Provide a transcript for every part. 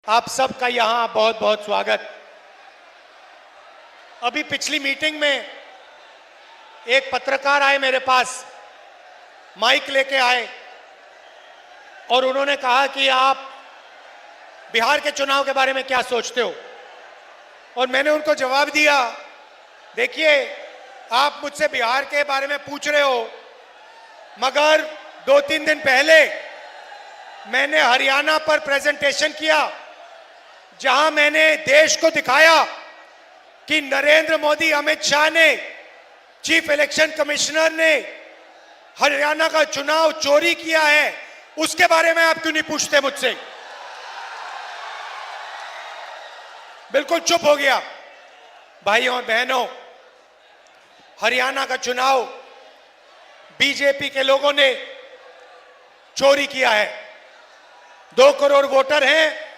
आप सबका यहां बहुत बहुत स्वागत। अभी पिछली मीटिंग में एक पत्रकार आए मेरे पास, माइक लेके आए और उन्होंने कहा कि आप बिहार के चुनाव के बारे में क्या सोचते हो। और मैंने उनको जवाब दिया, देखिए आप मुझसे बिहार के बारे में पूछ रहे हो, मगर 2-3 दिन पहले मैंने हरियाणा पर प्रेजेंटेशन किया, जहां मैंने देश को दिखाया कि नरेंद्र मोदी, अमित शाह ने, चीफ इलेक्शन कमिश्नर ने हरियाणा का चुनाव चोरी किया है। उसके बारे में आप क्यों नहीं पूछते मुझसे? बिल्कुल चुप हो गया। भाइयों और बहनों, हरियाणा का चुनाव बीजेपी के लोगों ने चोरी किया है। 2 करोड़ वोटर हैं,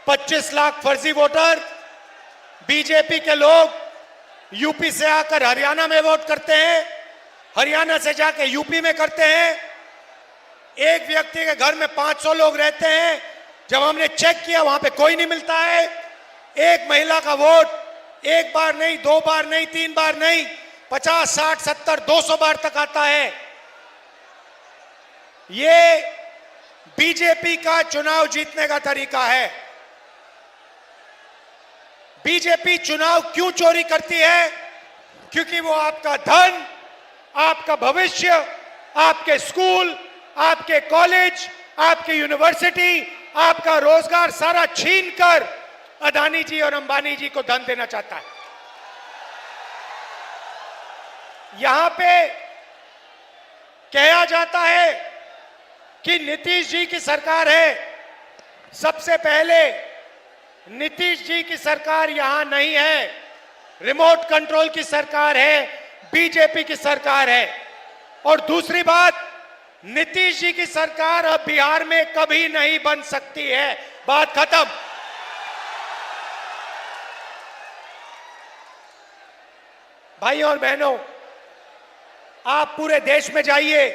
25 लाख फर्जी वोटर। बीजेपी के लोग यूपी से आकर हरियाणा में वोट करते हैं, हरियाणा से जाके यूपी में करते हैं। एक व्यक्ति के घर में 500 लोग रहते हैं। जब हमने चेक किया वहां पे कोई नहीं मिलता है। एक महिला का वोट 1 बार नहीं, 2 बार नहीं, 3 बार नहीं, 50, 60, 70, 200 बार तक आता है। ये बीजेपी का चुनाव जीतने का तरीका है। बीजेपी चुनाव क्यों चोरी करती है? क्योंकि वो आपका धन, आपका भविष्य, आपके स्कूल, आपके कॉलेज, आपकी यूनिवर्सिटी, आपका रोजगार सारा छीनकर अदानी जी और अंबानी जी को धन देना चाहता है। यहां पे कहा जाता है कि नीतीश जी की सरकार है। सबसे पहले नीतीश जी की सरकार यहां नहीं है, रिमोट कंट्रोल की सरकार है, बीजेपी की सरकार है। और दूसरी बात, नीतीश जी की सरकार अब बिहार में कभी नहीं बन सकती है। बात खत्म। भाइयों और बहनों, आप पूरे देश में जाइए,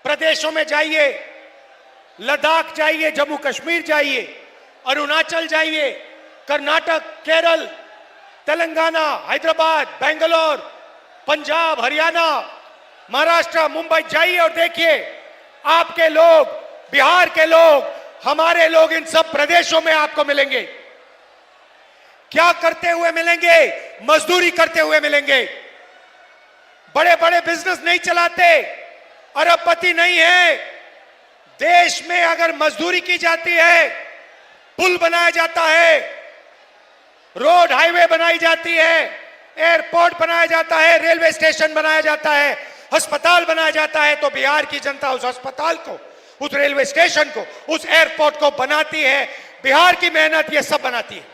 प्रदेशों में जाइए, लद्दाख जाइए, जम्मू कश्मीर जाइए, अरुणाचल जाइए, कर्नाटक, केरल, तेलंगाना, हैदराबाद, बेंगलोर, पंजाब, हरियाणा, महाराष्ट्र, मुंबई जाइए और देखिए, आपके लोग, बिहार के लोग, हमारे लोग इन सब प्रदेशों में आपको मिलेंगे। क्या करते हुए मिलेंगे? मजदूरी करते हुए मिलेंगे। बड़े बड़े बिजनेस नहीं चलाते, अरबपति नहीं है। देश में अगर मजदूरी की जाती है, पुल बनाया जाता है, रोड हाईवे बनाई जाती है, एयरपोर्ट बनाया जाता है, रेलवे स्टेशन बनाया जाता है, अस्पताल बनाया जाता है, तो बिहार की जनता उस अस्पताल को, उस रेलवे स्टेशन को, उस एयरपोर्ट को बनाती है। बिहार की मेहनत ये सब बनाती है।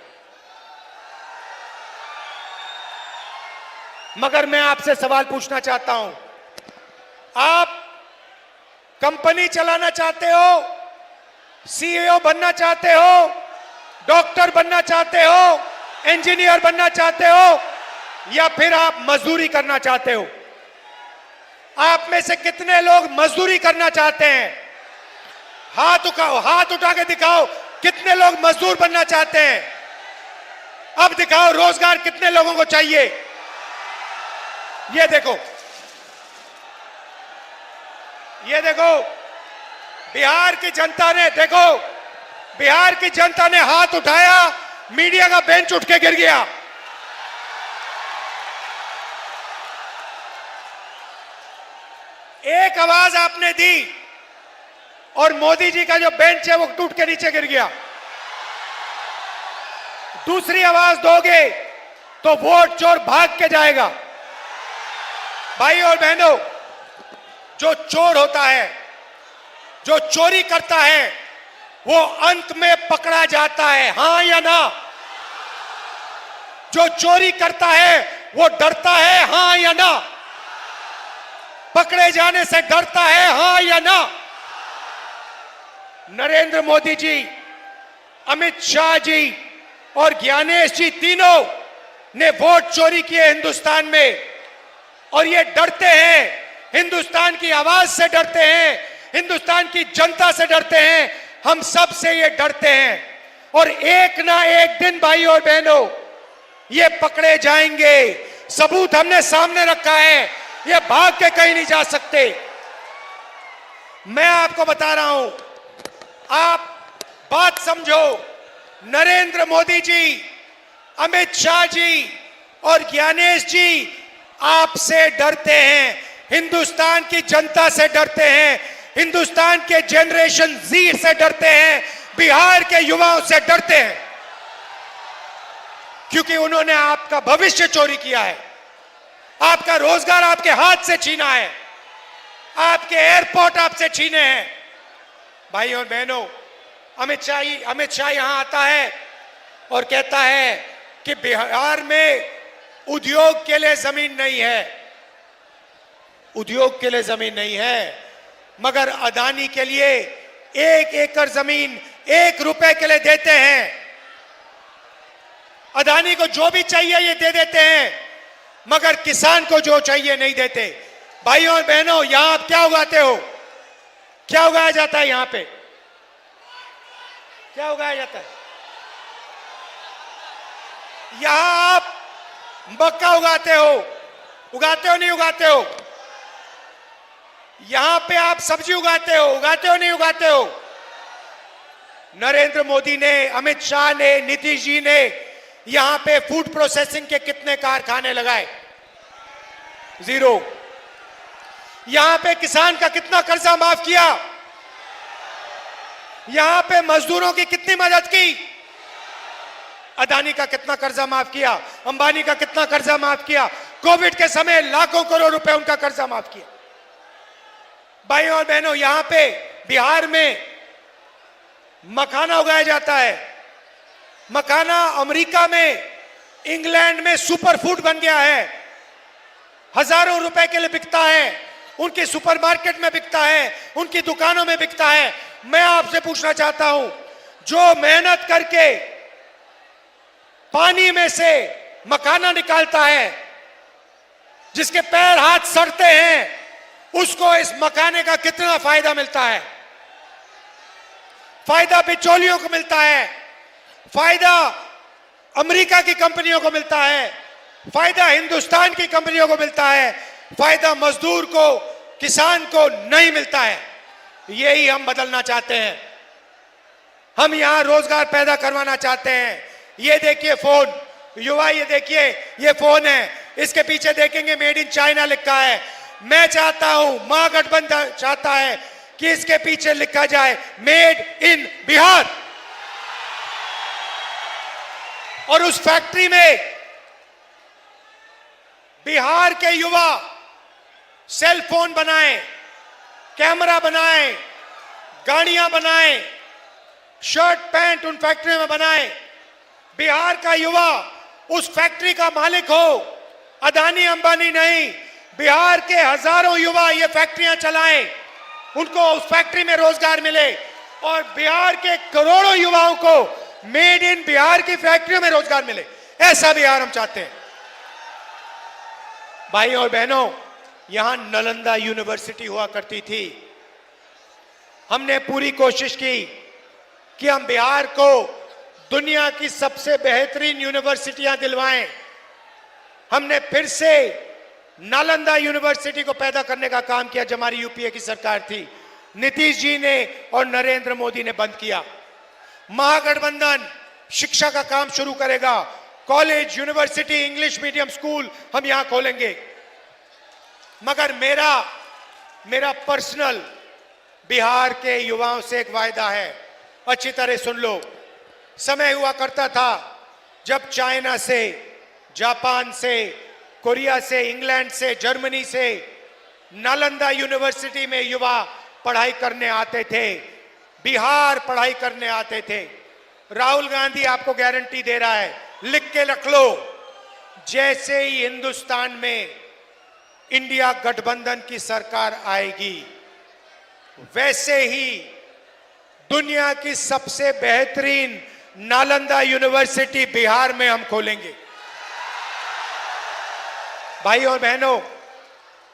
मगर मैं आपसे सवाल पूछना चाहता हूं, आप कंपनी चलाना चाहते हो, सीईओ बनना चाहते हो, डॉक्टर बनना चाहते हो, इंजीनियर बनना चाहते हो, या फिर आप मजदूरी करना चाहते हो? आप में से कितने लोग मजदूरी करना चाहते हैं? हाथ उठाओ, हाथ उठा के दिखाओ, कितने लोग मजदूर बनना चाहते हैं? अब दिखाओ रोजगार कितने लोगों को चाहिए। ये देखो, ये देखो, बिहार की जनता ने, देखो, बिहार की जनता ने हाथ उठाया, मीडिया का बेंच उठ के गिर गया। एक आवाज आपने दी और मोदी जी का जो बेंच है वो टूट के नीचे गिर गया। दूसरी आवाज दोगे तो वोट चोर भाग के जाएगा। भाई और बहनों, जो चोर होता है, जो चोरी करता है, वो अंत में पकड़ा जाता है, हां या ना? जो चोरी करता है वो डरता है, हां या ना? पकड़े जाने से डरता है, हां या ना? नरेंद्र मोदी जी, अमित शाह जी और ज्ञानेश जी तीनों ने वोट चोरी किए हिंदुस्तान में, और ये डरते हैं, हिंदुस्तान की आवाज से डरते हैं, हिंदुस्तान की जनता से डरते हैं हम सब से ये डरते हैं और एक ना एक दिन भाई और बहनों ये पकड़े जाएंगे। सबूत हमने सामने रखा है, ये भाग के कहीं नहीं जा सकते। मैं आपको बता रहा हूं, आप बात समझो। नरेंद्र मोदी जी, अमित शाह जी और ज्ञानेश जी आपसे डरते हैं, हिंदुस्तान की जनता से डरते हैं, हिंदुस्तान के जनरेशन जी से डरते हैं, बिहार के युवाओं से डरते हैं, क्योंकि उन्होंने आपका भविष्य चोरी किया है, आपका रोजगार आपके हाथ से छीना है, आपके एयरपोर्ट आपसे छीने हैं। भाई और बहनों, अमित शाह यहां आता है और कहता है कि बिहार में उद्योग के लिए जमीन नहीं है, उद्योग के लिए जमीन नहीं है, मगर अदानी के लिए 1 एकड़ जमीन 1 रुपए के लिए देते हैं। अदानी को जो भी चाहिए ये दे देते हैं, मगर किसान को जो चाहिए नहीं देते। भाइयों और बहनों, यहां आप क्या उगाते हो? क्या उगाया जाता है यहां पे? क्या उगाया जाता है? यहां आप मक्का उगाते हो नहीं उगाते हो? यहां पे आप सब्जी उगाते हो नहीं उगाते हो? नरेंद्र मोदी ने, अमित शाह ने, नीतीश जी ने यहां पे फूड प्रोसेसिंग के कितने कारखाने लगाए? 0। यहां पे किसान का कितना कर्जा माफ किया? यहां पे मजदूरों की कितनी मदद की? अदानी का कितना कर्जा माफ किया? अंबानी का कितना कर्जा माफ किया? कोविड के समय लाखों करोड़ रुपए उनका कर्जा माफ किया। भाइयों और बहनों, यहां पे बिहार में मखाना उगाया जाता है। मखाना अमेरिका में, इंग्लैंड में सुपर फूड बन गया है, हजारों रुपए के लिए बिकता है, उनके सुपरमार्केट में बिकता है, उनकी दुकानों में बिकता है। मैं आपसे पूछना चाहता हूं, जो मेहनत करके पानी में से मखाना निकालता है, जिसके पैर हाथ सड़ते हैं, उसको इस मखाने का कितना फायदा मिलता है? फायदा बिचौलियों को मिलता है, फायदा अमेरिका की कंपनियों को मिलता है, फायदा हिंदुस्तान की कंपनियों को मिलता है, फायदा मजदूर को, किसान को नहीं मिलता है। यही हम बदलना चाहते हैं। हम यहां रोजगार पैदा करवाना चाहते हैं। ये देखिए फोन, युवा, ये देखिए, ये फोन है, इसके पीछे देखेंगे मेड इन चाइना लिखा है। मैं चाहता हूं, महागठबंधन चाहता है कि इसके पीछे लिखा जाए मेड इन बिहार। और उस फैक्ट्री में बिहार के युवा सेल फोन बनाएं, कैमरा बनाएं, गाड़ियां बनाएं, शर्ट पैंट उन फैक्ट्री में बनाएं। बिहार का युवा उस फैक्ट्री का मालिक हो, अदानी अंबानी नहीं। बिहार के हजारों युवा ये फैक्ट्रियां चलाएं, उनको उस फैक्ट्री में रोजगार मिले, और बिहार के करोड़ों युवाओं को मेड इन बिहार की फैक्ट्रियों में रोजगार मिले। ऐसा बिहार हम चाहते हैं। भाई और बहनों, यहां नालंदा यूनिवर्सिटी हुआ करती थी। हमने पूरी कोशिश की कि हम बिहार को दुनिया की सबसे बेहतरीन यूनिवर्सिटियां दिलवाएं। हमने फिर से नालंदा यूनिवर्सिटी को पैदा करने का काम किया जब हमारी यूपीए की सरकार थी। नीतीश जी ने और नरेंद्र मोदी ने बंद किया। महागठबंधन शिक्षा का काम शुरू करेगा। College, university, English medium school हम यहां खोलेंगे। मगर मेरा पर्सनल बिहार के युवाओं से एक वायदा है, अच्छी तरह सुन लो। समय हुआ करता था जब चाइना से, जापान से, कोरिया से, इंग्लैंड से, जर्मनी से नालंदा यूनिवर्सिटी में युवा पढ़ाई करने आते थे, बिहार पढ़ाई करने आते थे। राहुल गांधी आपको गारंटी दे रहा है, लिख के रख लो, जैसे ही हिंदुस्तान में इंडिया गठबंधन की सरकार आएगी, वैसे ही दुनिया की सबसे बेहतरीन नालंदा यूनिवर्सिटी बिहार में हम खोलेंगे। भाई और बहनों,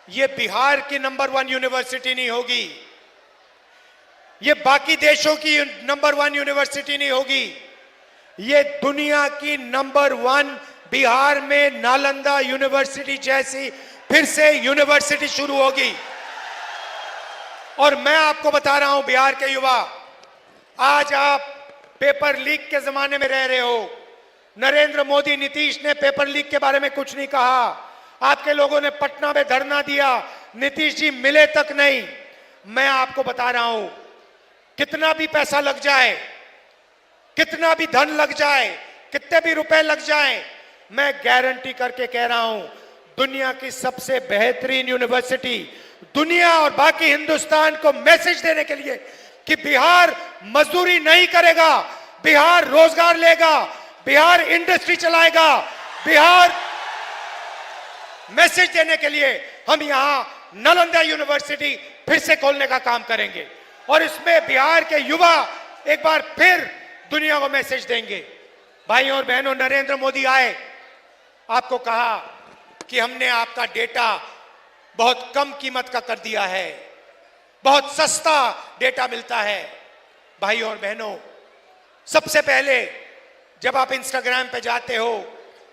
ये बिहार की नंबर 1 यूनिवर्सिटी नहीं होगी, ये बाकी देशों की नंबर 1 यूनिवर्सिटी नहीं होगी, ये दुनिया की नंबर 1 बिहार में नालंदा यूनिवर्सिटी जैसी फिर से यूनिवर्सिटी शुरू होगी। और मैं आपको बता रहा हूं बिहार के युवा, आज आप पेपर लीक के जमाने में रह रहे हो। नरेंद्र मोदी, नीतीश ने पेपर लीक के बारे में कुछ नहीं कहा। आपके लोगों ने पटना में धरना दिया, नीतीश जी मिले तक नहीं। मैं आपको बता रहा हूं, कितना भी पैसा लग जाए, कितना भी धन लग जाए, कितने भी रुपए लग जाए, मैं गारंटी करके कह रहा हूं, दुनिया की सबसे बेहतरीन यूनिवर्सिटी, दुनिया और बाकी हिंदुस्तान को मैसेज देने के लिए कि बिहार मजदूरी नहीं करेगा, बिहार रोजगार लेगा, बिहार इंडस्ट्री चलाएगा, बिहार मैसेज देने के लिए हम यहां नालंदा यूनिवर्सिटी फिर से खोलने का काम करेंगे। और इसमें बिहार के युवा एक बार फिर दुनिया को मैसेज देंगे। भाइयों और बहनों, नरेंद्र मोदी आए, आपको कहा कि हमने आपका डेटा बहुत कम कीमत का कर दिया है, बहुत सस्ता डेटा मिलता है। भाइयों और बहनों, सबसे पहले जब आप इंस्टाग्राम पे जाते हो,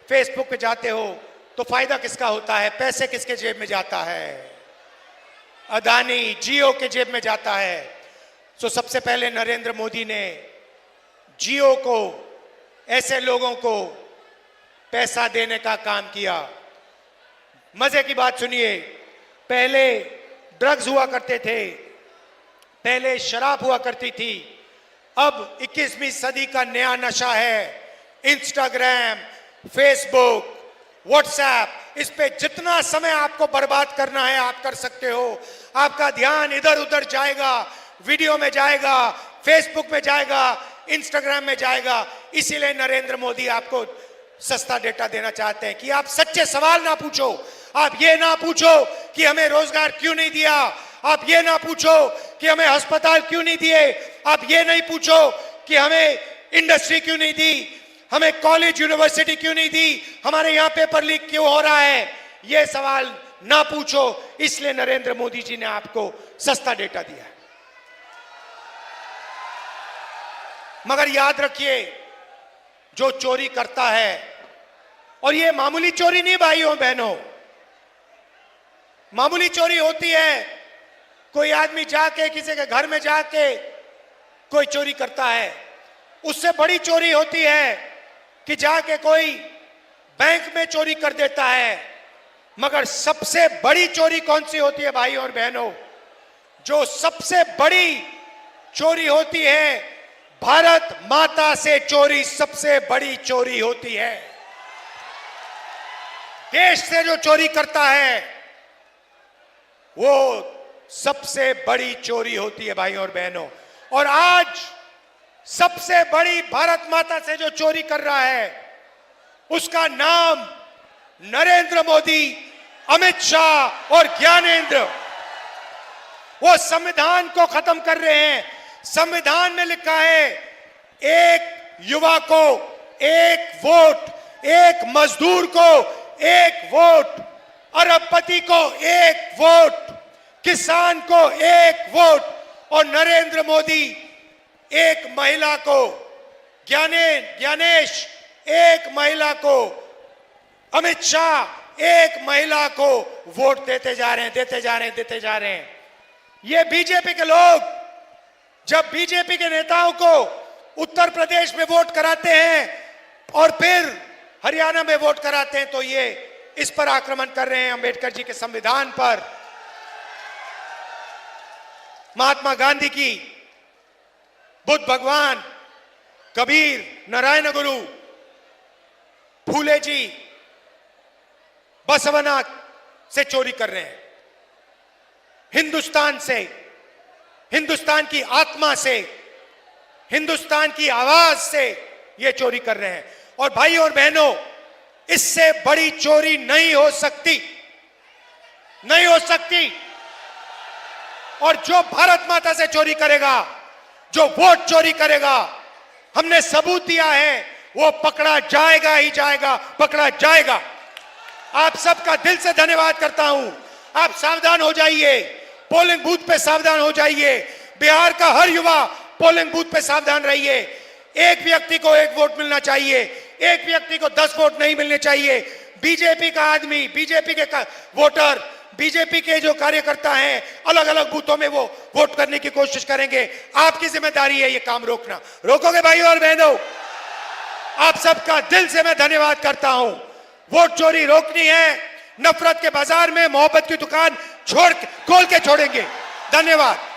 फेसबुक पे जाते हो, तो फायदा किसका होता है? पैसे किसके जेब में जाता है? अदानी, जियो के जेब में जाता है। तो सबसे पहले नरेंद्र मोदी ने जियो को, ऐसे लोगों को पैसा देने का काम किया। मजे की बात सुनिए, पहले ड्रग्स हुआ करते थे, पहले शराब हुआ करती थी, अब 21वीं सदी का नया नशा है इंस्टाग्राम, फेसबुक, व्हाट्सएप। इस पे जितना समय आपको बर्बाद करना है आप कर सकते हो। आपका ध्यान इधर उधर जाएगा, वीडियो में जाएगा, फेसबुक में जाएगा, इंस्टाग्राम में जाएगा। इसीलिए नरेंद्र मोदी आपको सस्ता डेटा देना चाहते हैं कि आप सच्चे सवाल ना पूछो। आप ये ना पूछो कि हमें रोजगार क्यों नहीं दिया, आप ये ना पूछो कि हमें अस्पताल क्यों नहीं दिए, आप ये नहीं पूछो कि हमें इंडस्ट्री क्यों नहीं दी, हमें कॉलेज यूनिवर्सिटी क्यों नहीं दी, हमारे यहां पेपर लीक क्यों हो रहा है। ये सवाल ना पूछो। इसलिए नरेंद्र मोदी जी ने आपको सस्ता डेटा दिया। मगर याद रखिए, जो चोरी करता है, और ये मामूली चोरी नहीं भाइयों बहनों, मामूली चोरी होती है, कोई आदमी जाके किसी के घर में जाके कोई चोरी करता है। उससे बड़ी चोरी होती है कि जाके कोई बैंक में चोरी कर देता है। मगर सबसे बड़ी चोरी कौन सी होती है भाइयों और बहनों? जो सबसे बड़ी चोरी होती है, भारत माता से चोरी सबसे बड़ी चोरी होती है। देश से जो चोरी करता है वो सबसे बड़ी चोरी होती है भाइयों और बहनों। और आज सबसे बड़ी भारत माता से जो चोरी कर रहा है उसका नाम नरेंद्र मोदी, अमित शाह और ज्ञानेंद्र। वो संविधान को खत्म कर रहे हैं। संविधान में लिखा है, एक युवा को एक वोट, एक मजदूर को एक वोट, अरबपति को एक वोट, किसान को एक वोट, और नरेंद्र मोदी एक महिला को, ज्ञानेश एक महिला को, अमित शाह एक महिला को वोट देते जा रहे हैं, देते जा रहे हैं, देते जा रहे हैं। ये बीजेपी के लोग जब बीजेपी के नेताओं को उत्तर प्रदेश में वोट कराते हैं और फिर हरियाणा में वोट कराते हैं, तो ये इस पर आक्रमण कर रहे हैं, अंबेडकर जी के संविधान पर। महात्मा गांधी की, बुद्ध भगवान, कबीर, नारायण गुरु, फूले जी, बसवनाथ से चोरी कर रहे हैं। हिंदुस्तान से, हिंदुस्तान की आत्मा से, हिंदुस्तान की आवाज से ये चोरी कर रहे हैं। और भाई और बहनों, इससे बड़ी चोरी नहीं हो सकती, नहीं हो सकती। और जो भारत माता से चोरी करेगा, जो वोट चोरी करेगा, हमने सबूत दिया है, वो पकड़ा जाएगा ही जाएगा, पकड़ा जाएगा। आप सबका दिल से धन्यवाद करता हूं। आप सावधान हो जाइए, पोलिंग बूथ पे सावधान हो जाइए। बिहार का हर युवा पोलिंग बूथ पे सावधान रहिए। एक व्यक्ति को एक वोट मिलना चाहिए, एक व्यक्ति को 10 वोट नहीं मिलने चाहिए। बीजेपी का आदमी, बीजेपी के वोटर, बीजेपी के जो कार्यकर्ता हैं अलग अलग बूथों में वो वोट करने की कोशिश करेंगे। आपकी जिम्मेदारी है ये काम रोकना। रोकोगे भाई और बहनों? आप सबका दिल से मैं धन्यवाद करता हूं। वोट चोरी रोकनी है, नफरत के बाजार में मोहब्बत की दुकान खोल के छोड़ेंगे। धन्यवाद।